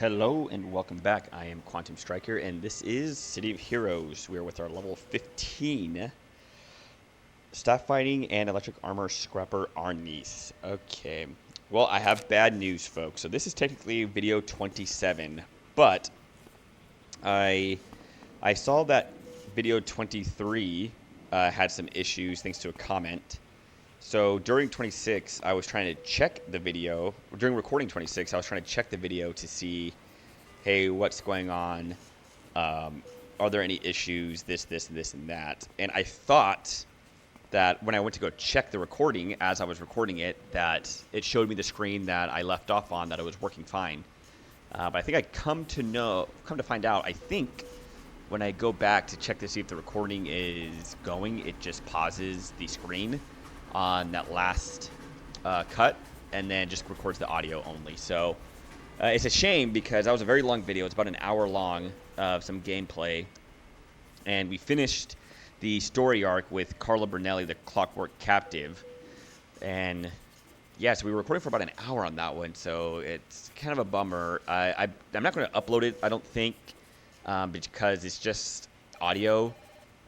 Hello and welcome back. I am Quantum Striker, and this is City of Heroes. We are with our level 15 staff fighting and electric armor scrapper Arnis. Okay, well, I have bad news, folks. So this is technically video 27, but I saw that video 23 had some issues thanks to a comment. So during 26, I was trying to check the video. During recording 26, I was trying to check the video to see, hey, what's going on? Are there any issues? This, and that. And I thought that when I went to go check the recording, as I was recording it, that it showed me the screen that I left off on, that it was working fine. But I think I come to find out, I think when I go back to check to see if the recording is going, it just pauses the screen on that last cut and then just records the audio only. So it's a shame because that was a very long video. It's about an hour long of some gameplay, and we finished the story arc with Carla Brunelli, the Clockwork Captive, and yeah, so we were recording for about an hour on that one, so it's kind of a bummer. I'm not going to upload it, I don't think, because it's just audio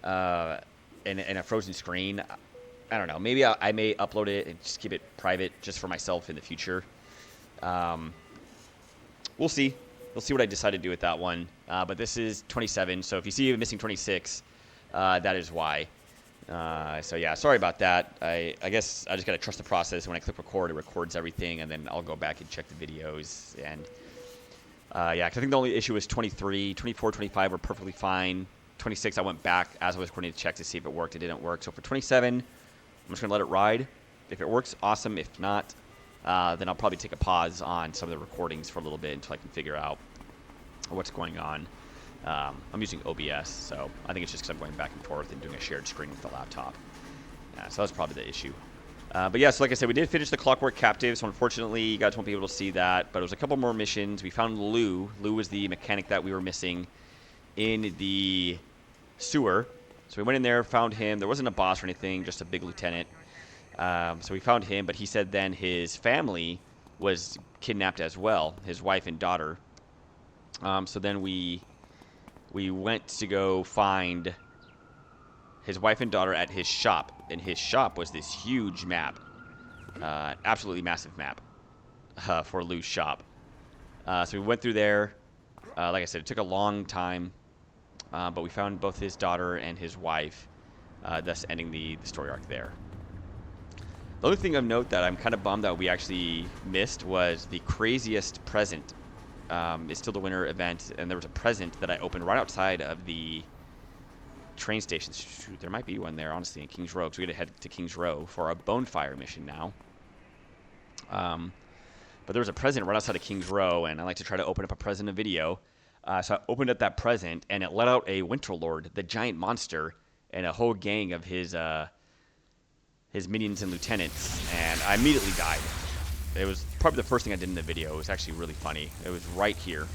and a frozen screen. I don't know. Maybe I may upload it and just keep it private just for myself in the future. We'll see. We'll see what I decide to do with that one. But this is 27, so if you see a missing 26, that is why. So yeah, sorry about that. I guess I just got to trust the process. When I click record, it records everything, and then I'll go back and check the videos. And yeah, 'cause I think the only issue was 23. 24, 25 were perfectly fine. 26, I went back as I was recording to check to see if it worked. It didn't work. So for 27... I'm just going to let it ride. If it works, awesome. If not, then I'll probably take a pause on some of the recordings for a little bit until I can figure out what's going on. I'm using OBS, so I think it's just because I'm going back and forth and doing a shared screen with the laptop. So that's probably the issue. But yeah, so like I said, we did finish the Clockwork Captive, so unfortunately you guys won't be able to see that. But it was a couple more missions. We found Lou. Lou was the mechanic that we were missing in the sewer. So we went in there, found him. There wasn't a boss or anything, just a big lieutenant. So we found him, but he said then his family was kidnapped as well, his wife and daughter. So then we went to go find his wife and daughter at his shop. And his shop was this huge map, absolutely massive map for Lou's shop. So we went through there. Like I said, it took a long time. But we found both his daughter and his wife, thus ending the story arc there. The other thing of note that I'm kind of bummed that we actually missed was the craziest present. It's still the winter event, and there was a present that I opened right outside of the train station. Shoot, there might be one there, honestly, in Kings Row, because we got to head to Kings Row for our bonfire mission now. But there was a present right outside of Kings Row, and I like to try to open up a present in a video. So I opened up that present, and it let out a Winter Lord, the giant monster, and a whole gang of his minions and lieutenants, and I immediately died. It was probably the first thing I did in the video. It was actually really funny. It was right here.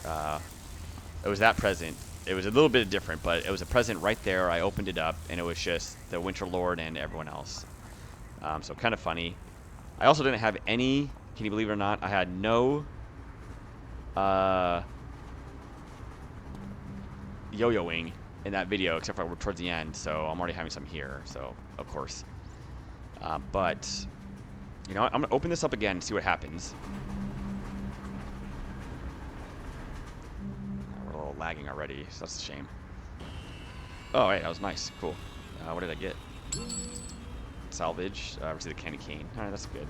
It was that present. It was a little bit different, but it was a present right there. I opened it up, and it was just the Winter Lord and everyone else. So kind of funny. I also didn't have any, can you believe it or not, I had no... yo-yoing in that video, except for towards the end, so I'm already having some here, so of course. But you know, I'm gonna open this up again and see what happens. We're a little lagging already, so that's a shame. Oh, hey, that was nice, cool. What did I get? Salvage. Obviously the candy cane. All right, that's good.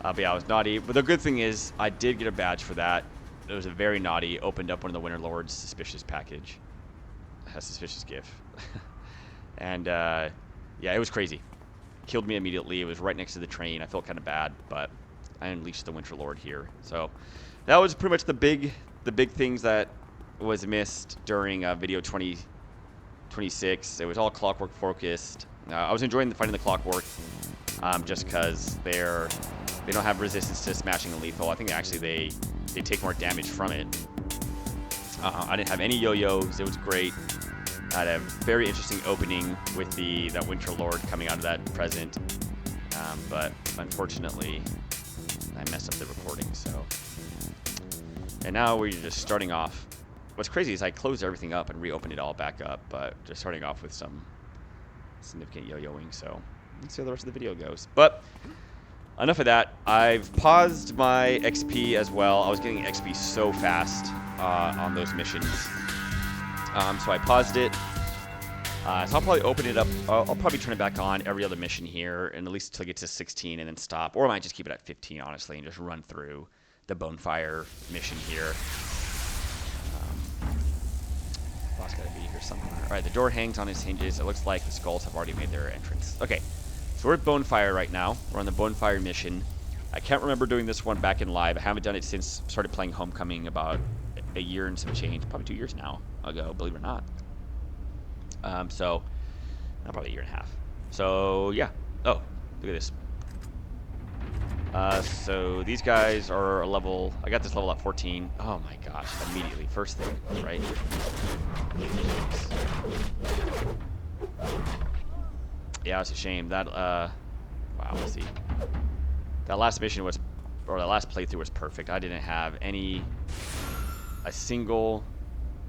But yeah, I was naughty. But the good thing is, I did get a badge for that. It was a very naughty. Opened up one of the Winter Lord's suspicious package. A suspicious gift. And yeah, it was crazy. Killed me immediately. It was right next to the train. I felt kind of bad, but I unleashed the Winter Lord here. So that was pretty much the big things that was missed during video 26. It was all Clockwork focused. I was enjoying fighting the Clockwork, just because they don't have resistance to smashing and lethal. I think actually they take more damage from it. I didn't have any yo-yos. It was great. I had a very interesting opening with that Winter Lord coming out of that present. But unfortunately, I messed up the recording. So And now we're just starting off. What's crazy is I closed everything up and reopened it all back up, but just starting off with some significant yo-yoing, so let's see how the rest of the video goes. But enough of that. I've paused my XP as well. I was getting XP so fast on those missions. So I paused it. So I'll probably open it up. I'll probably turn it back on every other mission here, and at least until I get to 16 and then stop. Or I might just keep it at 15, honestly, and just run through the bonfire mission here. Boss gotta be here somewhere. Alright, the door hangs on its hinges. It looks like the skulls have already made their entrance. Okay, so we're at bonfire right now. We're on the bonfire mission. I can't remember doing this one back in live. I haven't done it since I started playing Homecoming about a year and some change. Probably 2 years now ago, believe it or not. So, not probably a year and a half. So, yeah. Oh, look at this. So these guys are a level. I got this level at 14. Oh my gosh! Immediately, first thing, right? Yeah, it's a shame that. Wow. Let's see. That last mission was, or that last playthrough was perfect. I didn't have a single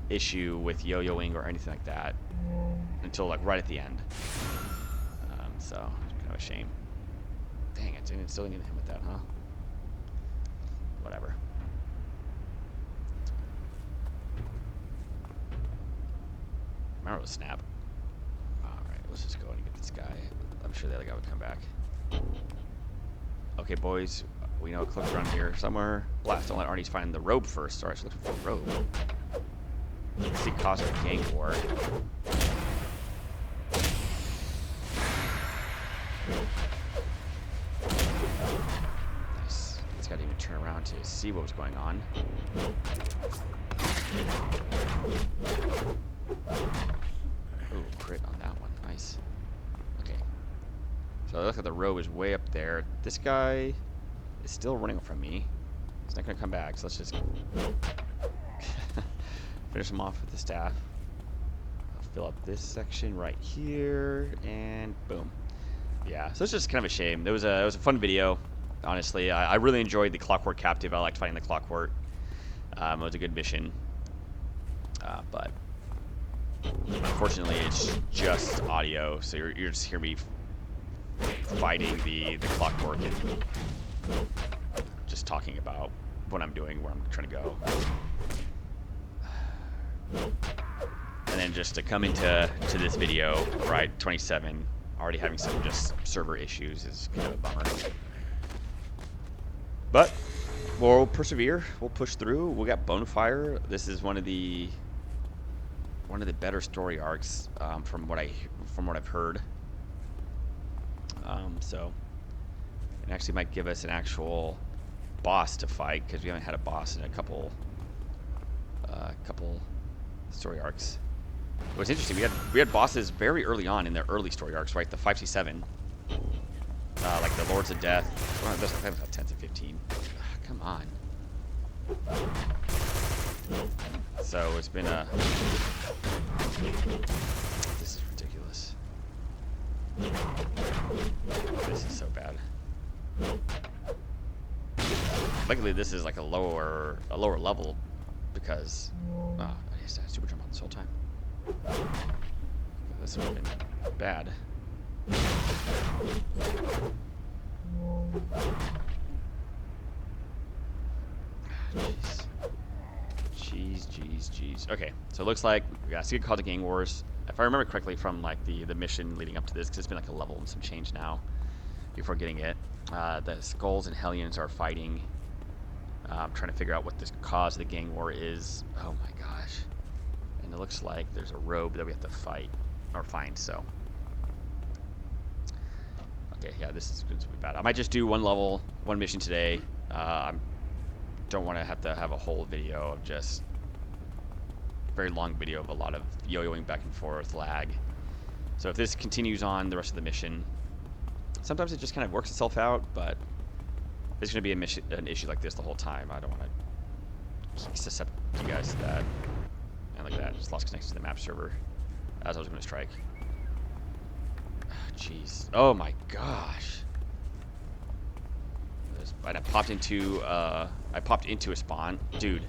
issue with yo-yoing or anything like that until like right at the end. So kind of a shame. Dang it, dude, still didn't hit him with that, huh? Whatever. Remember to snap. Alright, let's just go and get this guy. I'm sure the other guy would come back. Okay, boys, we know a cliff around here somewhere. Last, don't let Arnis find the robe first. Alright, so looking for a robe. Let's see, cause of gang war. Nice. It's got to even turn around to see what was going on. Ooh, crit on that one. Nice. Okay. So look at the robe is way up there. This guy is still running from me. He's not going to come back, so let's just finish him off with the staff. I'll fill up this section right here, and boom. Yeah, so it's just kind of a shame. It was a fun video, honestly. I really enjoyed the Clockwork Captive. I liked fighting the Clockwork. It was a good mission. But unfortunately, it's just audio, so you're just hearing me fighting the Clockwork and just talking about what I'm doing, where I'm trying to go. And then just to come into this video, right, 27, already having some just server issues is kind of a bummer. But we'll persevere. We'll push through. We got Bonfire. This is one of the better story arcs from what I've heard. So it actually might give us an actual boss to fight, because we haven't had a boss in a couple story arcs. It was interesting. We had bosses very early on in their early story arcs, right? The 5C7, like the Lords of Death. Well, those are 10 to 15. Come on. So it's been a. This is ridiculous. This is so bad. Luckily, this is like a lower level, because I used to have super jump on this whole time. This would have been bad. Jeez. Okay, so it looks like we got a secret call to Gang Wars. If I remember correctly from like the mission leading up to this, because it's been like a level and some change now before getting it. The Skulls and Hellions are fighting. Trying to figure out what the cause of the gang war is. Oh my gosh. And it looks like there's a robe that we have to fight or find, so. Okay, yeah, this is going to be bad. I might just do one mission today. I don't want to have a whole video of just very long video of a lot of yo-yoing back and forth, lag. So if this continues on the rest of the mission, sometimes it just kind of works itself out, but there's going to be an issue like this the whole time. I don't want to suscept you guys to that. And like that, just lost connection to the map server as I was going to strike. Jeez. Oh my gosh. And I popped into a spawn. Dude,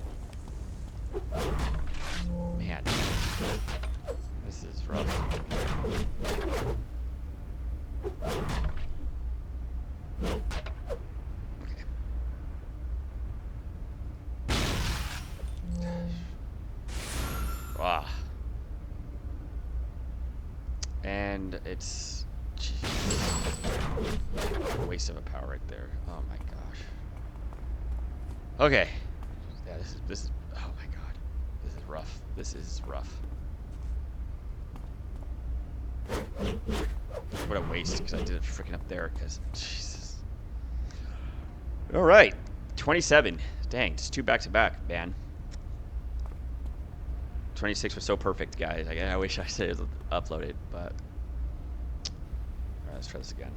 Man. This is rough. Okay. Wow. And it's... waste of a power right there. Oh my gosh. Okay. Yeah, this is oh my god. This is rough. This is rough. What a waste, because I did it freaking up there, because Jesus. Alright. 27. Dang, just 2 back-to-back, man. 26 was so perfect, guys. I wish I said it was uploaded, but... Alright, let's try this again.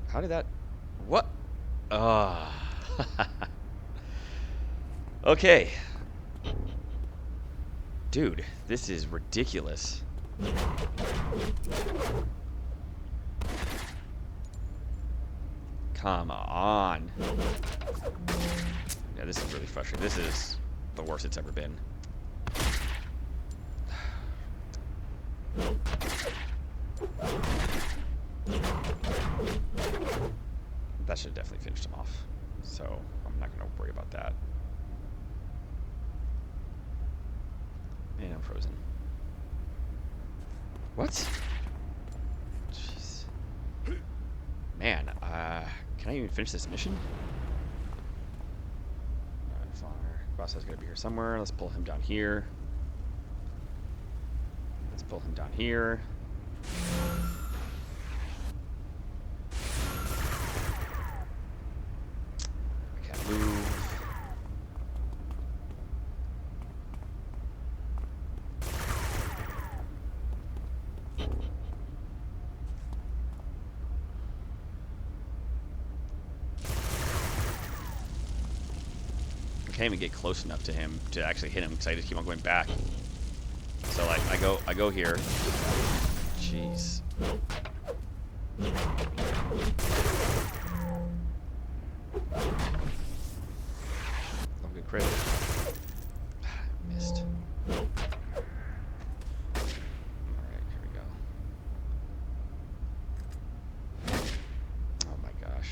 How did that... What? Ah. Okay. Dude, this is ridiculous. Come on. Yeah, this is really frustrating. This is the worst it's ever been. That should definitely finish him off. So I'm not going to worry about that. And I'm frozen. What? Jeez. Man, can I even finish this mission? Boss is going to be here somewhere. Let's pull him down here. Let's pull him down here. I can't move. I can't even get close enough to him to actually hit him because I just keep on going back. So like I go here. Jeez. Oh, good crit. Missed. Alright, here we go. Oh my gosh.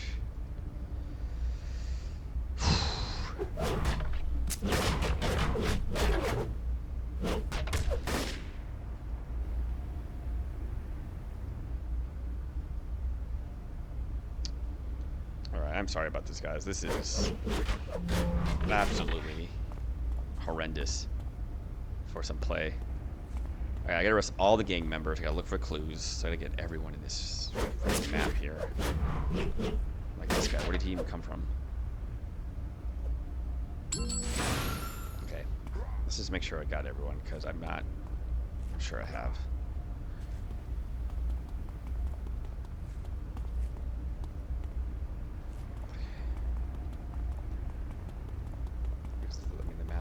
I'm sorry about this, guys. This is absolutely horrendous for some play. Alright, I gotta arrest all the gang members. I gotta look for clues. So I gotta get everyone in this map here. Like this guy. Where did he even come from? Okay. Let's just make sure I got everyone, because I'm sure I have.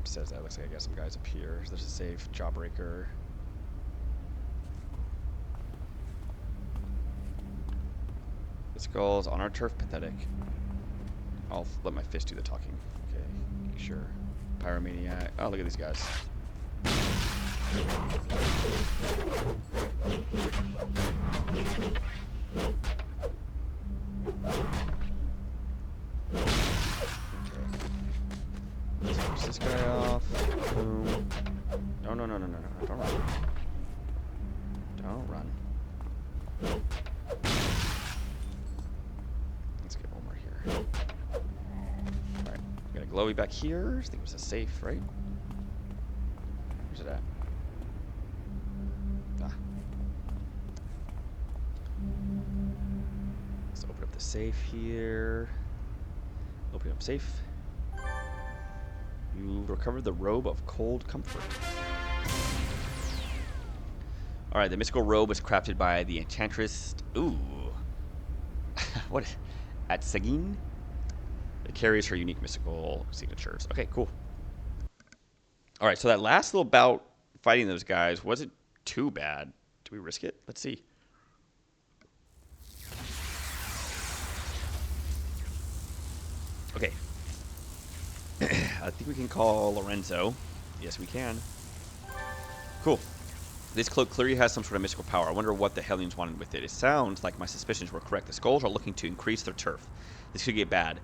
Says that. Looks like I got some guys up here. There's a safe jawbreaker. The skull's on our turf. Pathetic. I'll let my fist do the talking. Okay, sure. Pyromaniac. Oh, look at these guys. This guy off. Boom. No. Don't run. Don't run. Let's get one more here. Alright. Got a glowy back here. I think it was a safe, right? Where's it at? Ah. Let's open up the safe here. Open up safe. You recovered the robe of cold comfort. Alright, the mystical robe was crafted by the enchantress. Ooh. What? At Seguin? It carries her unique mystical signatures. Okay, cool. Alright, so that last little bout fighting those guys wasn't too bad. Do we risk it? Let's see. Okay. I think we can call Lorenzo. Yes, we can. Cool. This cloak clearly has some sort of mystical power. I wonder what the Hellions wanted with it. It sounds like my suspicions were correct. The skulls are looking to increase their turf. This could get bad.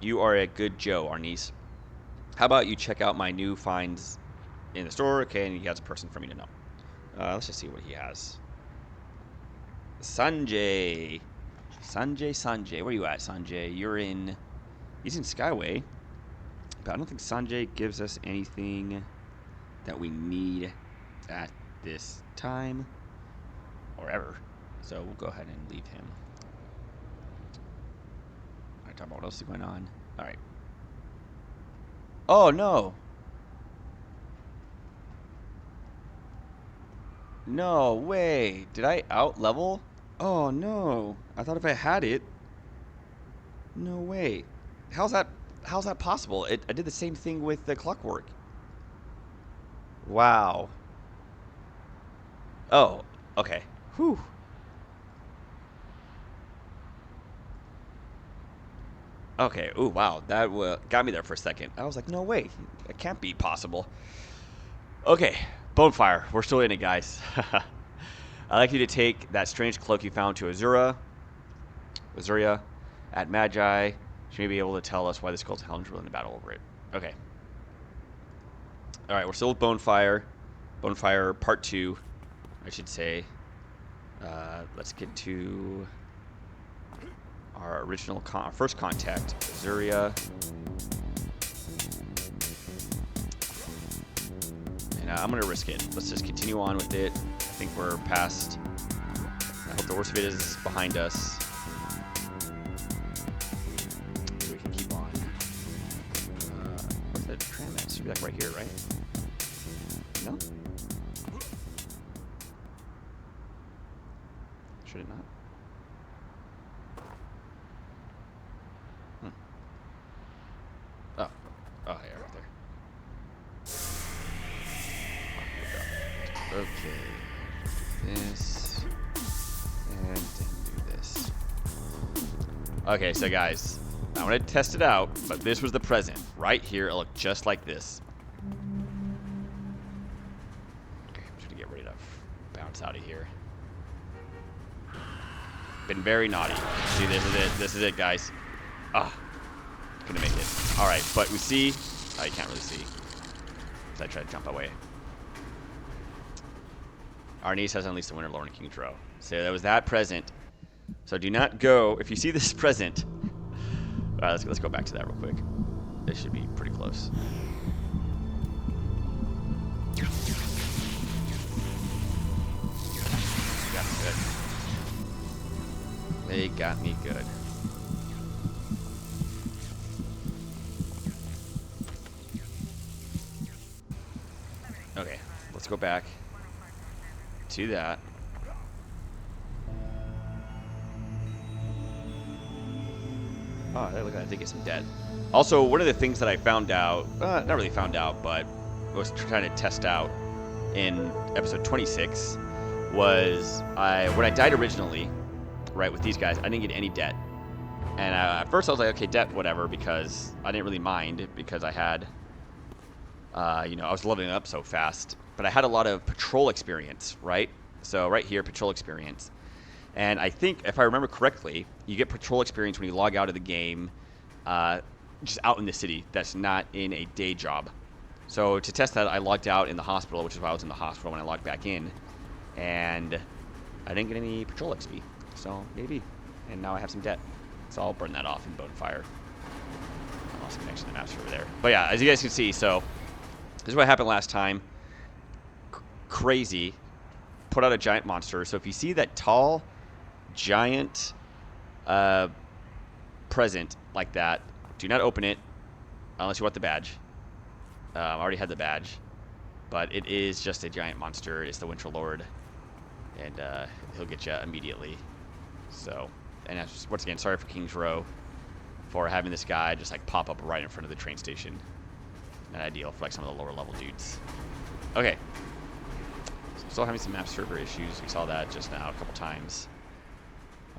You are a good Joe, Arnis. How about you check out my new finds in the store? Okay, and he has a person for me to know. Let's just see what he has. Sanjay. Sanjay. Where are you at, Sanjay? You're in... He's in Skyway. But I don't think Sanjay gives us anything that we need at this time. Or ever. So we'll go ahead and leave him. Alright, talk about what else is going on. Alright. Oh, no. No way. Did I out level? Oh, no. I thought if I had it. No way. How's that possible? I did the same thing with the clockwork. Wow. Oh, okay. Whew. Okay. Ooh, wow. That got me there for a second. I was like, no way. It can't be possible. Okay. Bonefire. We're still in it, guys. I'd like you to take that strange cloak you found to Azuria at Magi. She may be able to tell us why the skulls of Hellions were in the battle over it. Okay. Alright, we're still with Bonefire. Bonefire Part 2, I should say. Let's get to our original first contact, Azuria. And I'm going to risk it. Let's just continue on with it. I think we're past... I hope the worst of it is behind us. We can keep on. Where's the tram at? Should be like right here, right? No? Should it not? Oh. Oh, yeah, right there. Okay. Do this. And do this. Okay, so guys, I'm going to test it out, but this was the present. Right here, it looked just like this. Okay, I'm just going to get ready to bounce out of here. Been very naughty. See, this is it. This is it, guys. Ah. Couldn't make it. Alright, but we see... Oh, you can't really see. Because I tried to jump away. Arnis has unleashed the Winter Lord in King's Row. So that was that present. So do not go... If you see this present... Alright, let's go back to that real quick. This should be pretty close. Got me good. They got me good. Okay, let's go back to that. Oh, look at that. I did get some debt. Also, one of the things that I found out, not really found out, but was trying to test out in episode 26 was when I died originally, right, with these guys, I didn't get any debt. And at first I was like, okay, debt, whatever, because I didn't really mind because I had, you know, I was leveling up so fast. But I had a lot of patrol experience, right? So right here, patrol experience. And I think, if I remember correctly, you get patrol experience when you log out of the game just out in the city. That's not in a day job. So to test that, I logged out in the hospital, which is why I was in the hospital when I logged back in. And I didn't get any patrol XP. So maybe. And now I have some debt. So I'll burn that off in Bonefire. I lost connection to the maps over there. But yeah, as you guys can see, so this is what happened last time. Crazy. Put out a giant monster. So if you see that tall, giant present like that, do not open it unless you want the badge. I already had the badge. But it is just a giant monster. It's the Winter Lord. And he'll get you immediately. So, and just, once again, sorry for King's Row for having this guy just like pop up right in front of the train station. Not ideal for like some of the lower level dudes. Okay. So still having some map server issues. We saw that just now a couple times.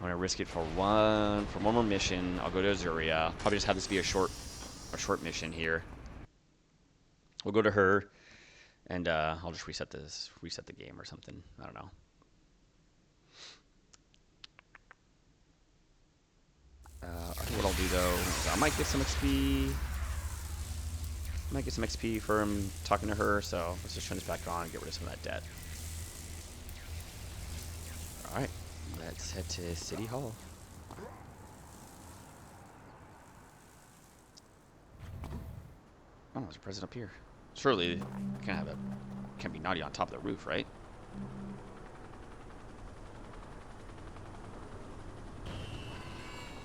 gonna risk it for one more mission. I'll go to Azuria. Probably just have this be a short mission here. We'll go to her, and I'll just reset the game or something. I don't know. I think what I'll do though, is I might get some XP. Might get some XP from talking to her. So let's just turn this back on and get rid of some of that debt. All right, let's head to City Hall. Oh, there's a present up here. Surely, can't be naughty on top of the roof, right?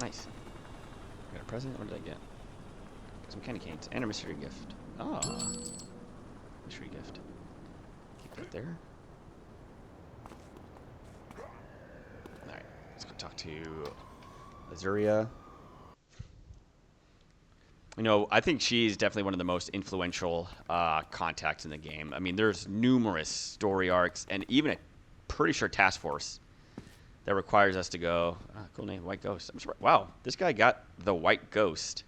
Nice. Got a present? What did I get? Some candy canes and a mystery gift. Ah, mystery gift. Keep that there. All right, let's go talk to Azuria. You know, I think she's definitely one of the most influential contacts in the game. I mean, there's numerous story arcs and even a pretty sure task force that requires us to go. Cool name, White Ghost. I'm surprised. Wow, this guy got the White Ghost.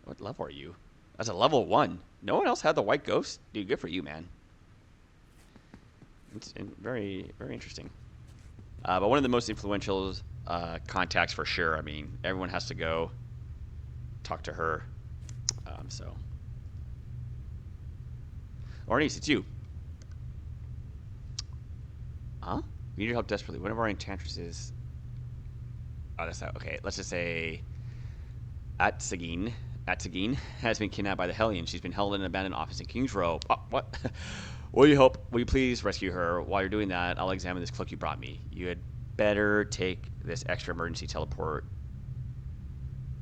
What level are you? That's a level 1. No one else had the White Ghost? Dude, good for you, man. It's very, very interesting. But one of the most influential contacts for sure. I mean, everyone has to go talk to her. Arnis, it's you. Huh? We need your help desperately. One of our enchantresses. Oh, that's not okay. Let's just say Atsegin has been kidnapped by the Hellions. She's been held in an abandoned office in King's Row. Oh, what? Will you please rescue her? While you're doing that, I'll examine this cloak you brought me. You had better take this extra emergency teleport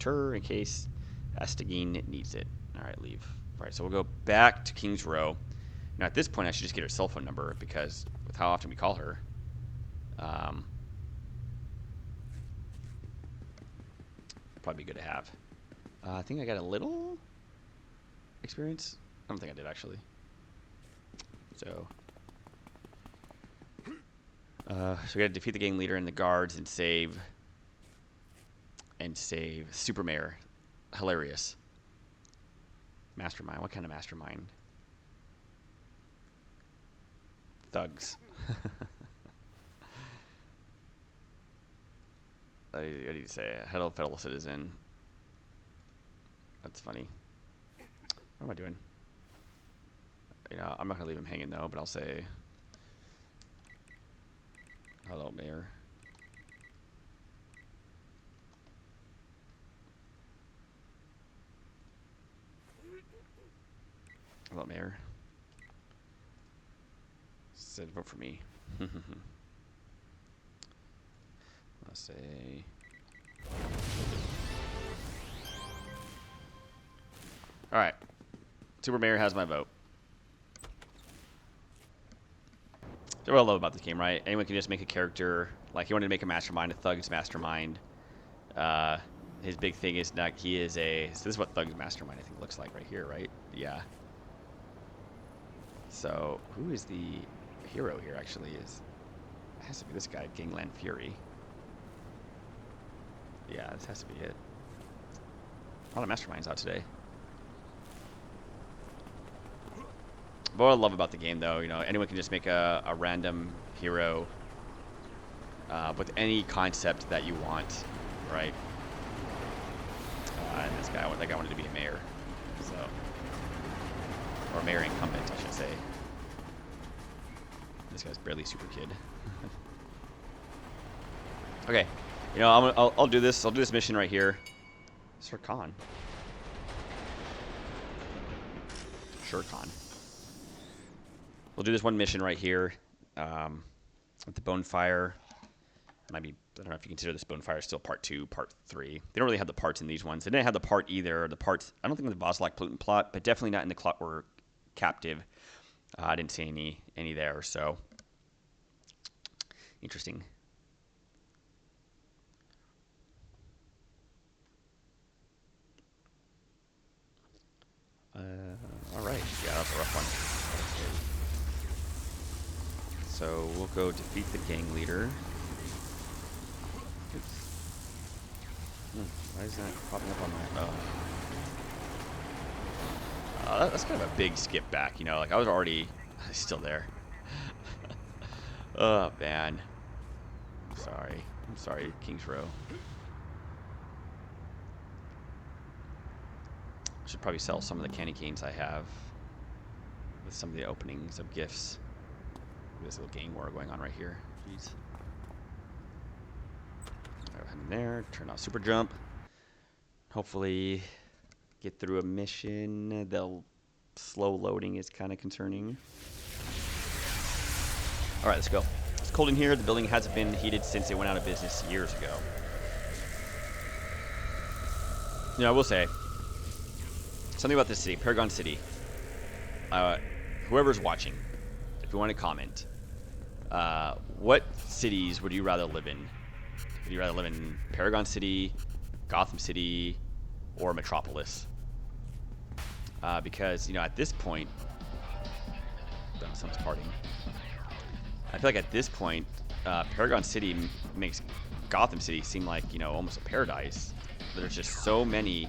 in case Atsegin needs it. All right, leave. All right, so we'll go back to King's Row. Now, at this point, I should just get her cell phone number because with how often we call her, probably good to have. I think I got a little experience. I don't think I did, actually. So we got to defeat the gang leader and the guards and save Super Mayor. Hilarious. Mastermind. What kind of mastermind? Thugs. I need to say, hello, fellow citizen. That's funny. What am I doing? You know, I'm not gonna leave him hanging though, but I'll say, hello, Mayor. Hello, Mayor. Said vote for me. I'll say. All right. Super Mayor has my vote. That's what I love about this game, right? Anyone can just make a character. Like, he wanted to make a mastermind, a Thug's mastermind. His big thing is that he is a... So this is what Thug's mastermind, I think, looks like right here, right? Yeah. So, who is the hero here, actually? It has to be this guy, Gangland Fury. Yeah, this has to be it. A lot of masterminds out today. But what I love about the game, though, you know, anyone can just make a random hero with any concept that you want, right? And that guy wanted to be a mayor, so, or a mayor incumbent, I should say. This guy's barely super kid. Okay, you know, I'll do this. I'll do this mission right here. Sir Khan. Sure Khan. We'll do this one mission right here with the bonfire. Might be, I don't know if you consider this bonfire still part 2, part 3. They don't really have the parts in these ones. They didn't have the part either. The parts, I don't think in the Voslok pollutant plot, but definitely not in the Clockwork Captive. I didn't see any there, so interesting. All right, yeah, that's a rough one. So we'll go defeat the gang leader. Why is that popping up on my... that's kind of a big skip back, you know? Like, I was already... still there. Oh, man. I'm sorry, Kings Row. Should probably sell some of the candy canes I have with some of the openings of gifts. This little gang war going on right here. Jeez. Go ahead in there, turn off super jump. Hopefully get through a mission. The slow loading is kind of concerning. All right, let's go. It's cold in here. The building hasn't been heated since it went out of business years ago. You know, I will say something about this city, Paragon City. Whoever's watching, if you want to comment, what cities would you rather live in? Would you rather live in Paragon City, Gotham City, or Metropolis? Because, you know, at this point, someone's partying. I feel like at this point, Paragon City makes Gotham City seem like, you know, almost a paradise. There's just so many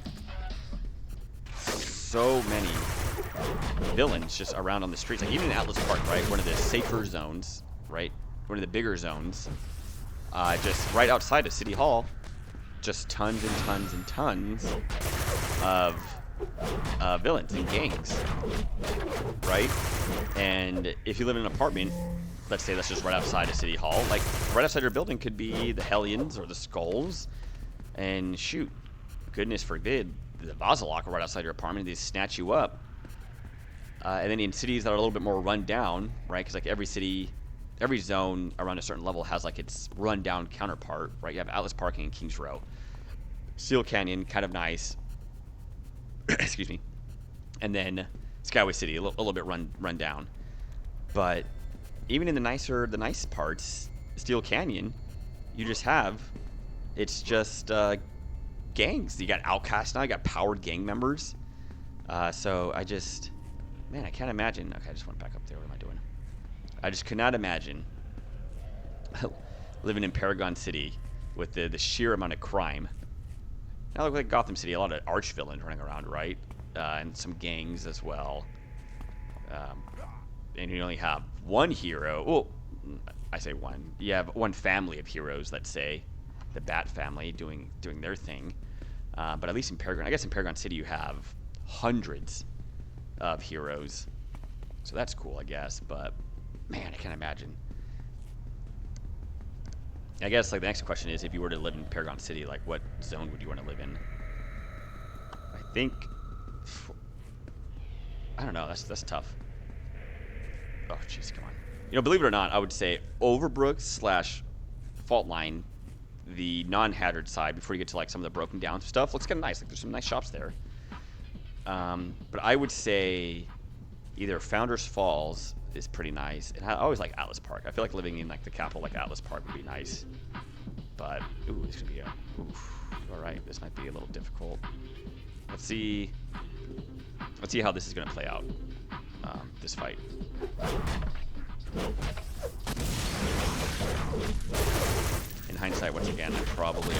villains just around on the streets. Like, even in Atlas Park, right? One of the safer zones, right? One of the bigger zones. Just right outside of City Hall. Just tons and tons and tons of villains and gangs, right? And if you live in an apartment, let's say that's just right outside of City Hall, like right outside your building could be the Hellions or the Skulls, and shoot, goodness forbid, the Vasalok are right outside your apartment, they snatch you up. And then in cities that are a little bit more run down, right? Because like every city, every zone around a certain level has like its run down counterpart, right? You have Atlas Park and Kings Row. Steel Canyon, kind of nice. Excuse me. And then Skyway City, a little bit run down. But even in the nice parts, Steel Canyon, you just have, it's just gangs. You got outcasts now, you got powered gang members. So I just, man, I can't imagine. Okay, I just went back up there. What am I doing? I just could not imagine living in Paragon City with the sheer amount of crime. Now look like Gotham City, a lot of arch villains running around, right? And some gangs as well. And you only have one hero. Well, I say one. You have one family of heroes, let's say, the Bat family doing their thing. But at least in Paragon, I guess in Paragon City you have hundreds of heroes. So that's cool, I guess. But man, I can't imagine. I guess like the next question is, if you were to live in Paragon City, like what zone would you want to live in? I think, I don't know. That's tough. Oh, jeez, come on. You know, believe it or not, I would say Overbrook / Fault Line, the non-Hattered side, before you get to like some of the broken down stuff, looks kind of nice. Like there's some nice shops there. But I would say either Founders Falls is pretty nice, and I always like Atlas Park. I feel like living in like the capital, like Atlas Park, would be nice. But ooh, this could be a all right. This might be a little difficult. Let's see how this is going to play out. This fight. In hindsight, once again, I probably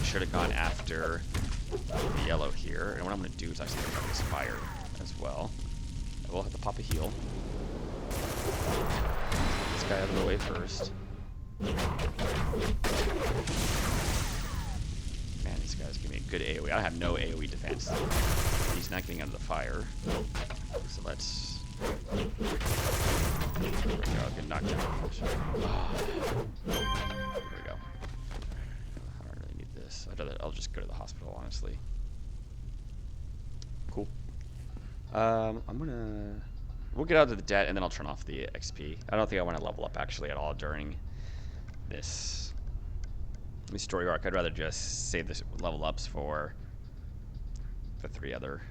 should have gone after the yellow here. And what I'm going to do is actually pick up this fire as well. I will have to pop a heal. This guy out of the way first. Man, these guys give me a good AoE. I have no AoE defense. He's not getting out of the fire. So let's... There we go, get knocked down. There we go. I don't really need this. I'll just go to the hospital, honestly. Cool. We'll get out of the debt, and then I'll turn off the XP. I don't think I want to level up, actually, at all during this story arc. I'd rather just save this level ups for the three other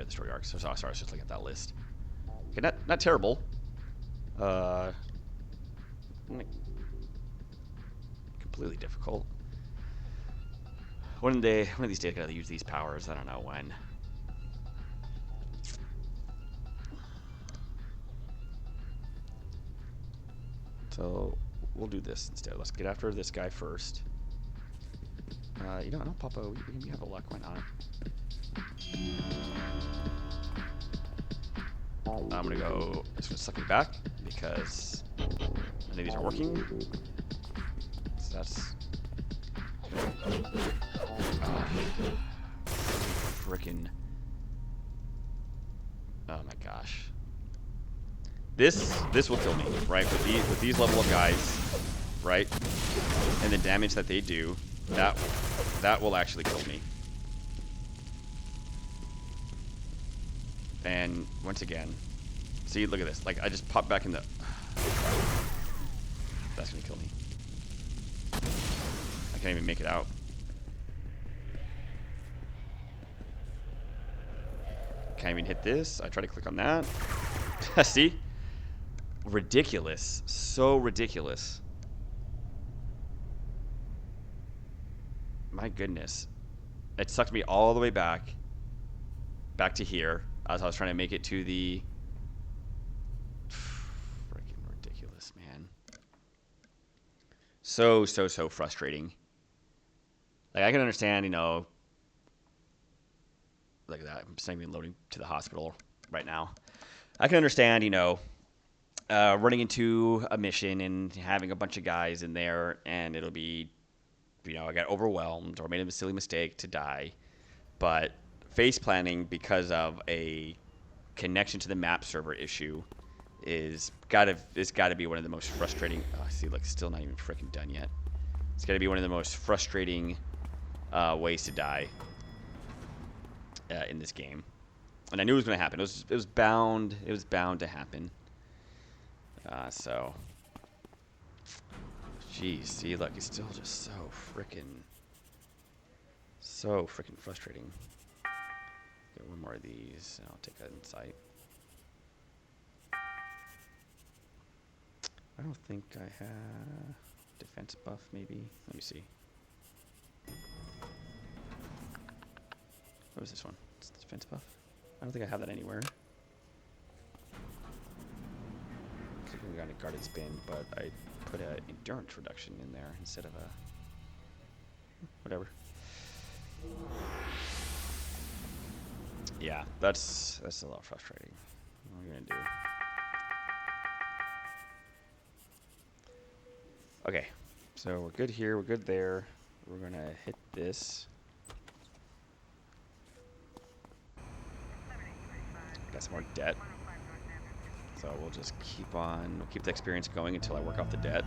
story arcs. So sorry, I was just looking at that list. Okay, not terrible. Completely difficult. One of these days I gotta use these powers. I don't know when. So we'll do this instead. Let's get after this guy first. You know, I don't pop a. We have a luck. Why not? I'm gonna go. Just gonna suck it back because none of these are working. So that's. Frickin'. Oh my gosh. This will kill me, right? With these level of guys, right? And the damage that they do, that will actually kill me. And once again, see, look at this. Like I just popped back in the. That's gonna kill me. I can't even make it out. Can't even hit this. I try to click on that. See? Ridiculous. So ridiculous. My goodness. It sucked me all the way back to here as I was trying to make it to the... Freaking ridiculous, man. So frustrating. Like, I can understand, you know... Look at that. I'm just not even loading to the hospital right now. I can understand, you know, running into a mission and having a bunch of guys in there, and it'll be, you know, I got overwhelmed or made a silly mistake to die. But face planning because of a connection to the map server issue is gotta be one of the most frustrating. Oh, see, look, still not even freaking done yet. It's gotta be one of the most frustrating ways to die. In this game, and I knew it was going to happen. It was bound to happen. So, geez, see, look, it's still just so freaking frustrating. Get one more of these, and I'll take that insight. I don't think I have defense buff. Maybe. Let me see. What was this one? It's the defense buff? I don't think I have that anywhere. Looks like we got a guarded spin, but I put an endurance reduction in there instead of a... Whatever. Yeah, that's a little frustrating. What are we gonna do? Okay, so we're good here, we're good there. We're gonna hit this. Got some more debt. So we'll just keep the experience going until I work off the debt.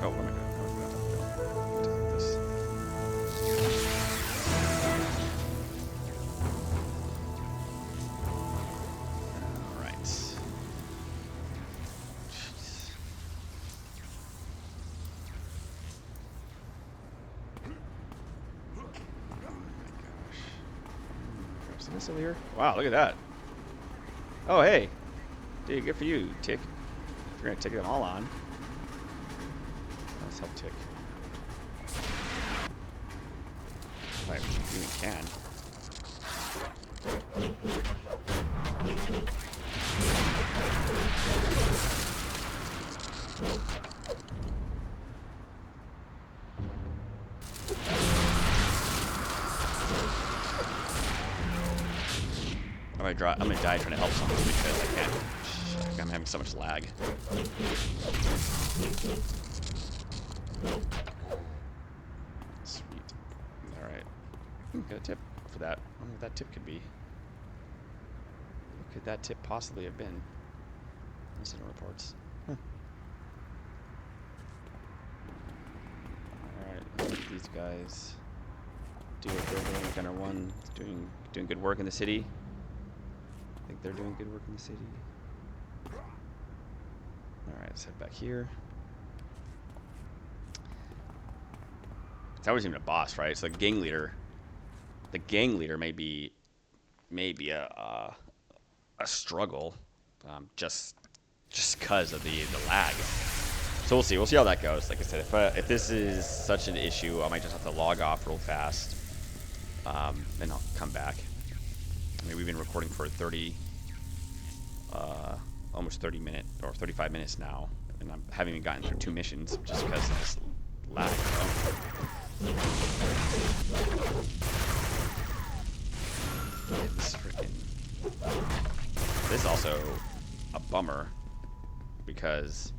Oh, where am I going? This. All right. Jeez. This over here? Wow, look at that. Oh, hey. Dude, good for you, Tick. If you're going to take them all on. Let's help Tick. Right, we even can. I'm gonna die trying to help someone because I can't. I'm having so much lag. Sweet. Alright. Got a tip for that. I wonder what that tip could be. What could that tip possibly have been? Incident reports. Huh. Alright, these guys do what they're doing. Gunner 1 doing good work in the city. I think they're doing good work in the city. Alright, let's head back here. That wasn't even a boss, right? It's the gang leader. The gang leader may be a struggle, just because of the lag. So we'll see. We'll see how that goes. Like I said, if this is such an issue, I might just have to log off real fast, and I'll come back. I mean, we've been recording for 30, almost 30 minutes, or 35 minutes now, and I haven't even gotten through 2 missions just because of this lag. This is also a bummer because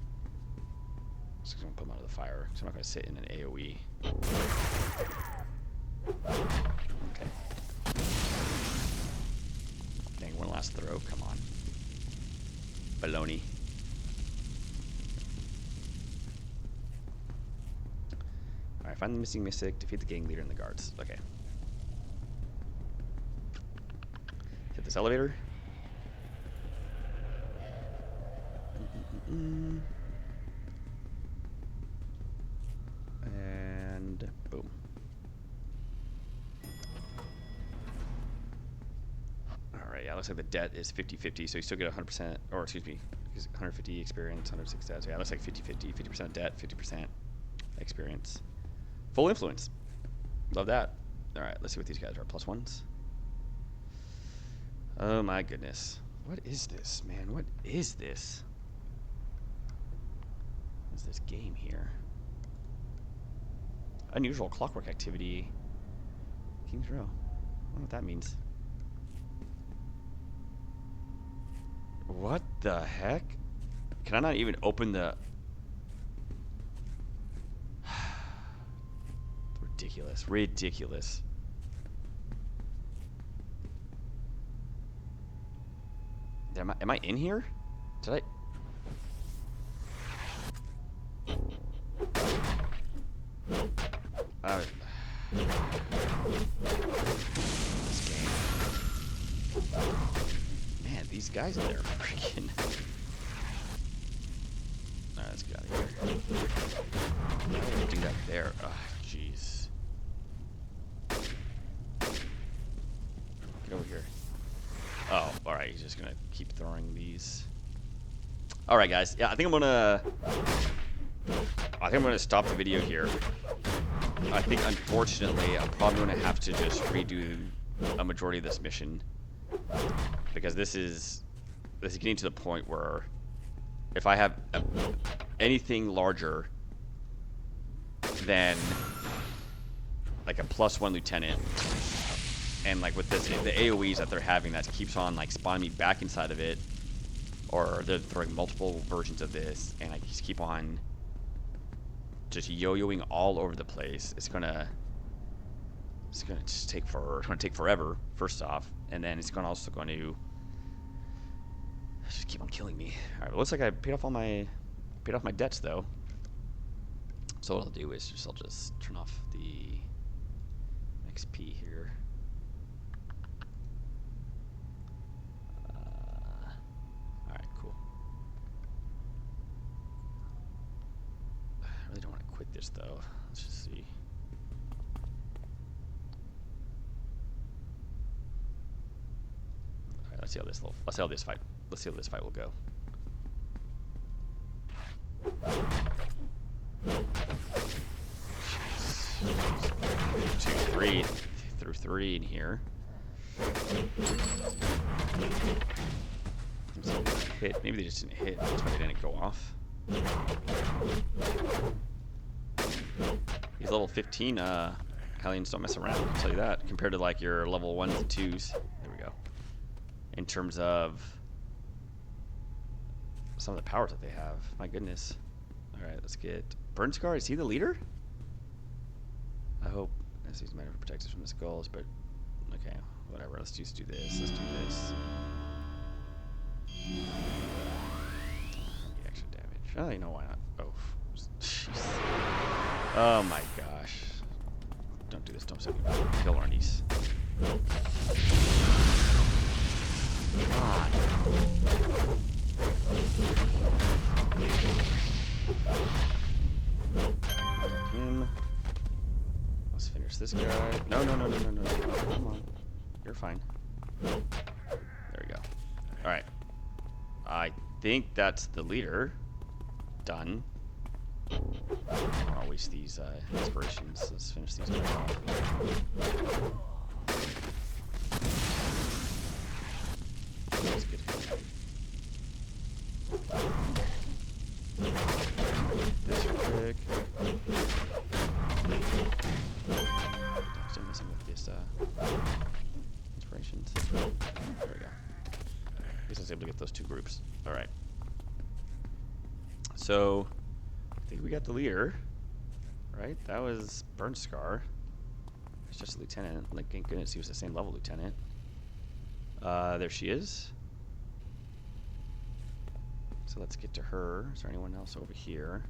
I'm just gonna put him out of the fire because I'm not gonna sit in an AoE. Okay. Dang, one last throw. Come on. Baloney. Alright, find the missing mystic, defeat the gang leader and the guards. Okay. Hit this elevator. And boom. Alright, yeah, looks like the debt is 50-50, so you still get 100%, or excuse me, 150 experience, 106 debt. So yeah, it looks like 50-50, 50% debt, 50% experience. Full influence. Love that. Alright, let's see what these guys are. Plus ones. Oh my goodness. What is this, man? What is this? What is this game here? Unusual clockwork activity. King's Row. I don't know what that means. What the heck? Can I not even open the... Ridiculous. Ridiculous. Am I in here? Did I... This game. Man, these guys in there are freaking... Alright, let's get out of here. Do that there. Oh, jeez. Get over here. Oh, alright, he's just gonna keep throwing these. Alright, guys. Yeah, I think I'm gonna stop the video here. I think, unfortunately, I'm probably gonna have to just redo a majority of this mission. Because this is getting to the point where if I have anything larger than like a +1 lieutenant, and like with this, the AoEs that they're having that keeps on like spawning me back inside of it, or they're throwing multiple versions of this, and I just keep on just yo-yoing all over the place. It's gonna just take forever. First off, and then it's also going to just keep on killing me. All right, well, looks like I paid off my debts though. So what I'll do is I'll just turn off the XP here. All right, cool. I really don't want to quit this though. Let's just see. All right, let's see how this fight will go. Through three in here. Hit. Maybe they just didn't hit. That's why they didn't go off. These level 15 Hellions don't mess around, I'll tell you that, compared to like your level 1s and 2s. There we go. In terms of some of the powers that they have. My goodness. Alright, let's get Burn Scar. Is he the leader? I hope. As he's meant to protect us from the skulls, but okay, whatever. Let's just do this. Let's do this. The extra damage. Oh, you know why not? Oh, jeez. Oh my gosh. Don't do this. Don't send me back. Kill Arnis. God. Him. Let's finish this guy. No. Come on. You're fine. There we go. Alright. I think that's the leader. Done. I'll waste these inspirations. Let's finish these guys off. just inspirations. There we go. I guess I was able to get those two groups. All right. So I think we got the leader, right? That was Burn Scar. It's just a lieutenant. Like, thank goodness he was the same level lieutenant. There she is. So let's get to her. Is there anyone else over here?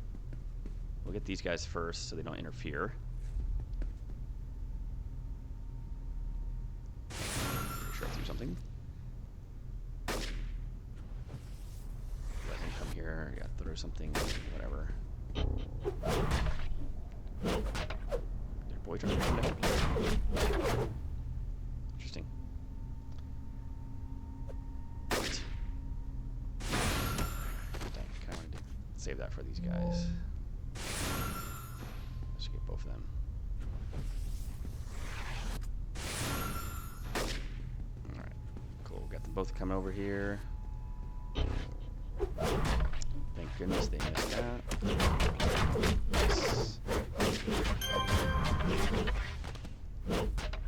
We'll get these guys first so they don't interfere. Pretty sure I threw something. Let him come here. Yeah, throw something. Whatever. Their boy trying to come down. Interesting. Dang, I kind of wanted to save that for these guys. I should get both of them. Alright, cool. Got them both coming over here. Thank goodness they missed that. Nice.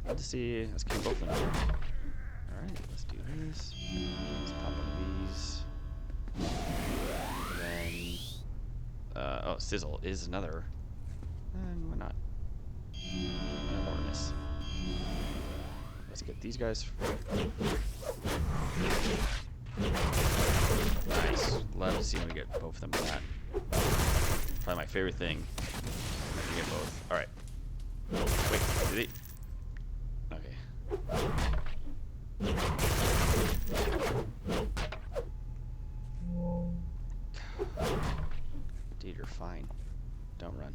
Good to see. Let's keep both of them here. Alright, let's do this. Let's pop one of these. And then, oh, Sizzle is another. And why not? And Arnis. Let's get these guys. Nice. Love to see when we get both of them with that. Probably my favorite thing. We get both. Alright. Wait, did they? Okay. Dude, you're fine. Don't run.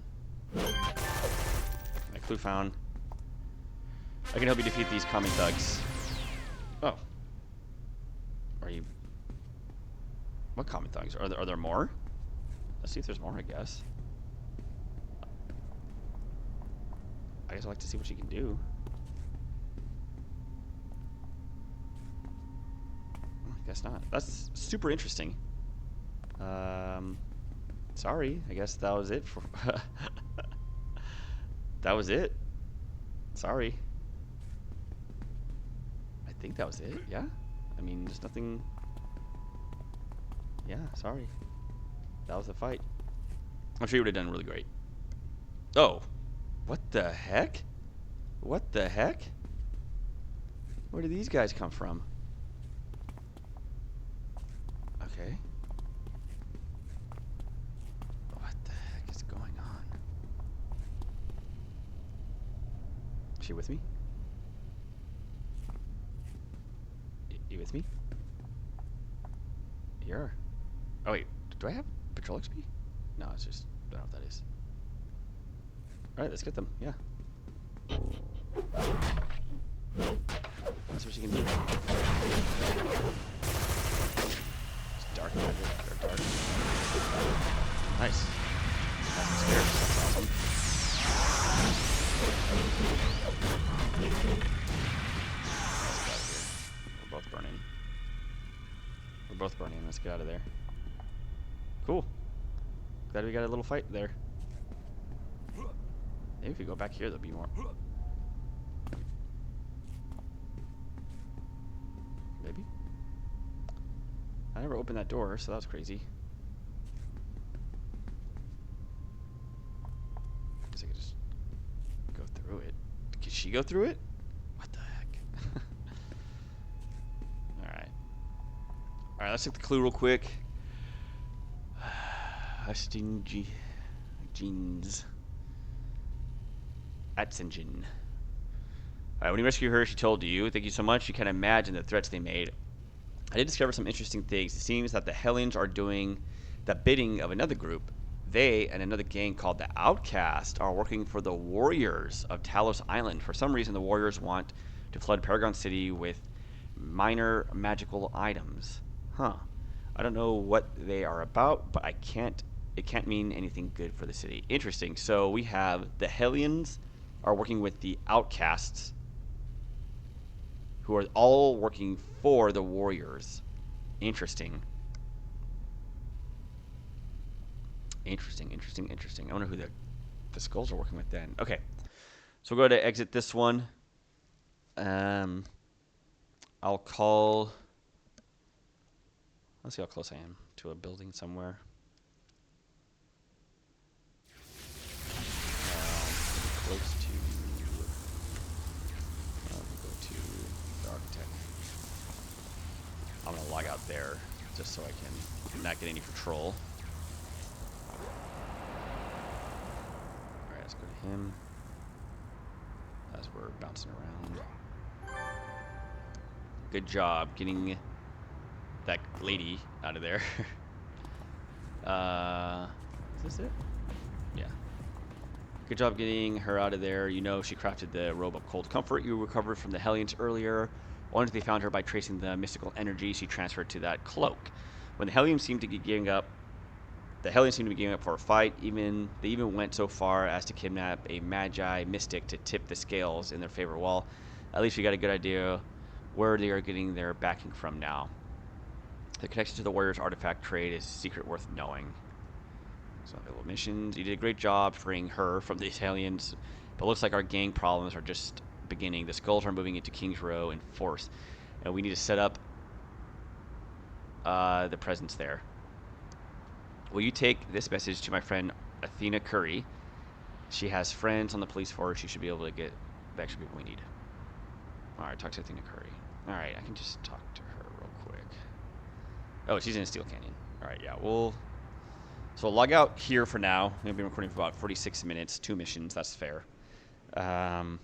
My clue found. I can help you defeat these common thugs. Oh. Are you... What common thugs? Are there more? Let's see if there's more, I guess. I guess I'd like to see what she can do. I guess not. That's super interesting. Sorry. I guess that was it for... That was it. Sorry. I think that was it, yeah? I mean, there's nothing... Yeah, sorry. That was the fight. I'm sure you would have done really great. Oh. What the heck? What the heck? Where did these guys come from? Okay. What the heck is going on? Is she with me? You with me? You're... Oh wait, do I have patrol XP? No, it's just... I don't know what that is. Alright, let's get them, yeah. That's what you can do. It's dark magic, or dark. Nice. That's some scares, that's awesome. Let's get out of here. We're both burning. We're both burning, let's get out of there. Cool. Glad we got a little fight there. Maybe if we go back here, there'll be more. Maybe? I never opened that door, so that was crazy. I guess I could just go through it. Can she go through it? What the heck? Alright. Alright, let's take the clue real quick. Husting jeans. Atsingen. When you rescue her, she told you, "Thank you so much. You can't imagine the threats they made." I did discover some interesting things. It seems that the Hellions are doing the bidding of another group. They and another gang called the Outcast are working for the Warriors of Talos Island. For some reason, the Warriors want to flood Paragon City with minor magical items. Huh. I don't know what they are about, but it can't mean anything good for the city. Interesting. So we have the Hellions are working with the Outcasts, who are all working for the Warriors. Interesting. Interesting. I wonder who the skulls are working with then. Okay. So we'll go to exit this one. Um, I'll call. Let's see how close I am to a building somewhere. Close to. Go to the architect. I'm gonna log out there just so I can not get any patrol. All right, let's go to him as we're bouncing around. Good job getting that lady out of there. Is this it? Yeah. Good job getting her out of there. You know she crafted the robe of cold comfort you recovered from the Hellions earlier. Once they found her by tracing the mystical energy she transferred to that cloak. When the Hellions seemed to be giving up for a fight. They even went so far as to kidnap a magi mystic to tip the scales in their favor. Well, at least we got a good idea where they are getting their backing from now. The connection to the Warriors artifact trade is a secret worth knowing. So available missions. You did a great job freeing her from the Italians, but looks like our gang problems are just beginning. The skulls are moving into King's Row in force, and we need to set up the presence there. Will you take this message to my friend Athena Curry? She has friends on the police force. She should be able to get the extra people we need. All right, talk to Athena Curry. All right, I can just talk to her real quick. Oh, she's in Steel Canyon. All right, yeah, So log out here for now. I'm going to be recording for about 46 minutes, 2 missions. That's fair. And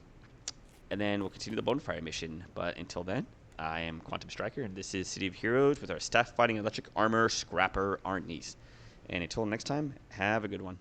then we'll continue the Bonfire mission. But until then, I am Quantum Striker, and this is City of Heroes with our staff fighting electric armor scrapper Arnis. And until next time, have a good one.